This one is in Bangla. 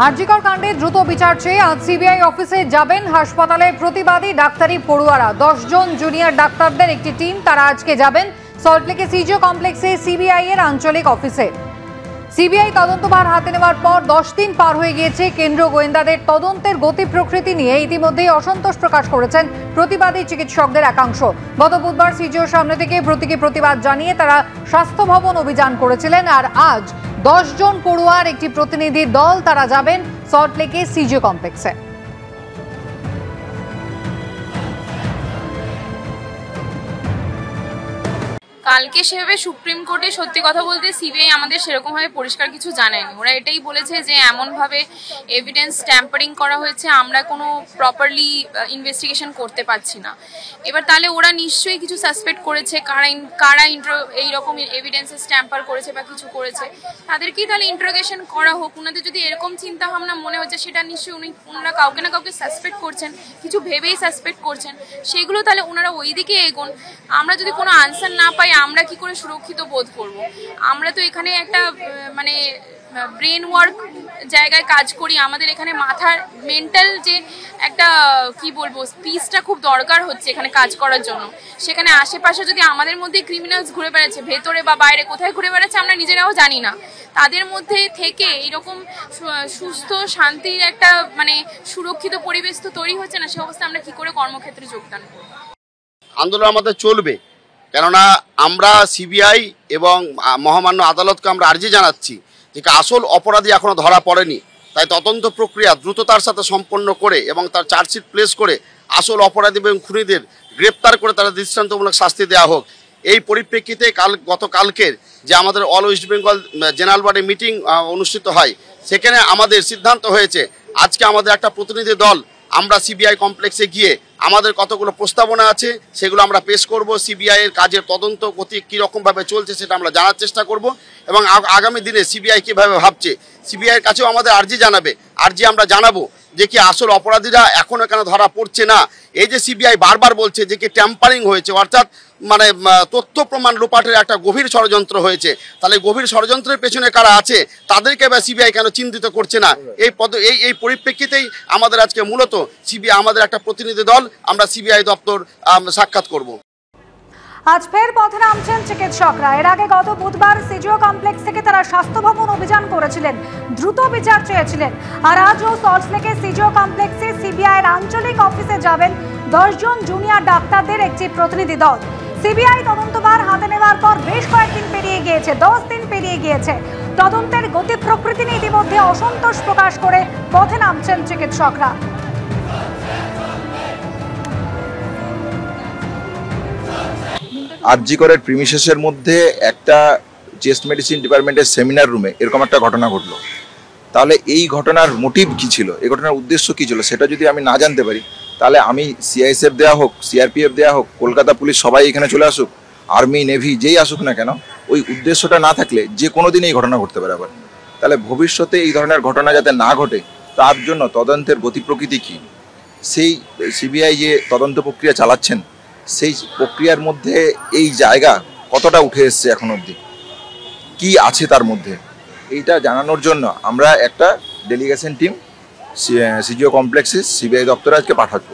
আরজিকর কাণ্ডে দ্রুত বিচার চেয়ে আজ সিবিআই অফিসে যাবেন হাসপাতালের প্রতিবাদী ডাক্তারি পড়ুয়ারা। 10 জন জুনিয়র ডাক্তারদের একটি টিম তারা আজকে যাবেন সল্টলেকের সিজিও কমপ্লেক্সে সিবিআই এর আঞ্চলিক অফিসে। সিবিআই তদন্তভার হাতে নেওয়ার পর 10 দিন পার হয়ে গিয়েছে। কেন্দ্রীয় গোয়েন্দাদের তদন্তের গতি প্রকৃতি নিয়ে ইতিমধ্যেই অসন্তোষ প্রকাশ করেছেন প্রতিবাদী চিকিৎসকদের একাংশ। গত বুধবার সিজিওর সামনে থেকে প্রতীকী প্রতিবাদ জানিয়ে তারা স্বাস্থ্য ভবন অভিযান করেছিলেন। আর আজ 10 জন পড়ুয়ার একটি প্রতিনিধি দল তারা যাবেন সল্টলেকের সিজিও কমপ্লেক্সে। কালকে সেভাবে সুপ্রিম কোর্টে সত্যি কথা বলতে সিবিআই আমাদের সেরকমভাবে পরিষ্কার কিছু জানায়নি। ওরা এটাই বলেছে যে এমনভাবে এভিডেন্স ট্যাম্পারিং করা হয়েছে, আমরা কোনো প্রপারলি ইনভেস্টিগেশন করতে পারছি না। এবার তাহলে ওরা নিশ্চয়ই কিছু সাসপেক্ট করেছে, কারা এইরকম এভিডেন্সেস ট্যাম্পার করেছে বা কিছু করেছে, তাদেরকেই তাহলে ইন্টারোগেশন করা হোক। ওনাদের যদি এরকম চিন্তা ভাবনা মনে হচ্ছে, সেটা নিশ্চয়ই ওনারা কাউকে না কাউকে সাসপেক্ট করছেন, কিছু ভেবেই সাসপেক্ট করছেন, সেগুলো তাহলে ওনারা ওই দিকে এগোন। আমরা যদি কোনো আনসার না পাই আমরা কি করে সুরক্ষিত বোধ করব? আমরা তো এখানে একটা মানে ব্রেন ওয়ার্ক জায়গায় কাজ করি, আমাদের এখানে মাথার মেন্টাল যে একটা কি বলবো পিসটা খুব দরকার হচ্ছে এখানে কাজ করার জন্য। সেখানে আশেপাশে যদি আমাদের মধ্যে ক্রিমিনালস ঘুরে বেড়াচ্ছে, ভেতরে বা বাইরে কোথায় ঘুরে বেড়াচ্ছে আমরা নিজেরাও জানি না, তাদের মধ্যে থেকে এরকম সুস্থ শান্তির একটা মানে সুরক্ষিত পরিবেশ তো তৈরি হচ্ছে না, সে অবস্থা আমরা কি করে কর্মক্ষেত্রে যোগদান করব? আন্দোলন আমাদের চলবে, কেননা আমরা সিবিআই এবং মহামান্য আদালতকে আমরা আর্জি জানাচ্ছি যে আসল অপরাধী এখনো ধরা পড়েনি, তাই তদন্ত প্রক্রিয়া দ্রুততার সাথে সম্পন্ন করে এবং তার চার্জশিট প্লেস করে আসল অপরাধী এবং খুনিদের গ্রেপ্তার করে তারা দৃষ্টান্তমূলক শাস্তি দেওয়া হোক। এই পরিপ্রেক্ষিতে গতকালকের যে আমাদের all West Bengal general body meeting অনুষ্ঠিত হয়, সেখানে আমাদের সিদ্ধান্ত হয়েছে আজকে আমাদের একটা প্রতিনিধি দল আমরা সিবিআই কমপ্লেক্সে গিয়ে আমাদের কতগুলো প্রস্তাবনা আছে সেগুলো আমরা পেশ করব। সিবিআই এর কাজের তদন্ত গতি কীরকমভাবে চলছে সেটা আমরা জানার চেষ্টা করব এবং আগামী দিনে সিবিআই কীভাবে ভাবছে সিবিআইয়ের কাছেও আমাদের আর্জি আমরা জানাবো যে কি আসল অপরাধীরা এখনও কেন ধরা পড়ছে না। এই যে সিবিআই বারবার বলছে যে কি ট্যাম্পারিং হয়েছে, অর্থাৎ মানে তথ্য প্রমাণ লোপাটের একটা গভীর ষড়যন্ত্র হয়েছে, তাহলে গভীর ষড়যন্ত্রের পেছনে কারা আছে তাদেরকে বা সিবিআই কেন চিন্তিত করছে না? এই পরিপ্রেক্ষিতেই আমাদের আজকে মূলত সিবিআই আমাদের একটা প্রতিনিধি দল আমরা সিবিআই দপ্তর সাক্ষাৎ করব। আজ ফের পথে নামছেন চিকিৎসকরা। এর আগে গত বুধবার সিজিও কমপ্লেক্স থেকে তারা স্বাস্থ্য ভবন অভিযান করেছিলেন, দ্রুত বিচার চেয়েছিলেন। আর আজও সল্টলেকের সিজিও কমপ্লেক্সে সিবিআই এর আঞ্চলিক অফিসে যাবেন 10 জন জুনিয়র ডাক্তারদের একটি প্রতিনিধি দল। সিবিআই তদন্তভার হাতে নেওয়ার পর বেশ কয়েকদিন পেরিয়ে গিয়েছে, 10 দিন পেরিয়ে গিয়েছে। তদন্তের গতি প্রকৃতি নিয়ে ইতিমধ্যে অসন্তোষ প্রকাশ করে পথে নামছেন চিকিৎসকরা। আরজিকরের প্রিমিসেসের মধ্যে একটা চেস্ট মেডিসিন ডিপার্টমেন্টের সেমিনার রুমে এরকম একটা ঘটনা ঘটলো, তাহলে এই ঘটনার মোটিভ কি ছিল, এই ঘটনার উদ্দেশ্য কি ছিল সেটা যদি আমি না জানতে পারি, তাহলে আমি সিআইএসএফ দেওয়া হোক, সিআরপিএফ দেওয়া হোক, কলকাতা পুলিশ সবাই এখানে চলে আসুক, আর্মি নেভি যেই আসুক না কেন, ওই উদ্দেশ্যটা না থাকলে যে কোনো দিন এই ঘটনা ঘটতে পারে। আবার তাহলে ভবিষ্যতে এই ধরনের ঘটনা যাতে না ঘটে তার জন্য তদন্তের গতি প্রকৃতি কী, সেই সিবিআই যে তদন্ত প্রক্রিয়া চালাচ্ছেন সেই প্রক্রিয়ার মধ্যে এই জায়গা কতটা উঠে এসছে এখন অবধি, কি আছে তার মধ্যে, এইটা জানানোর জন্য আমরা একটা ডেলিগেশন টিম সিজিও কমপ্লেক্সে সিবিআই দপ্তরে আজকে পাঠাবো।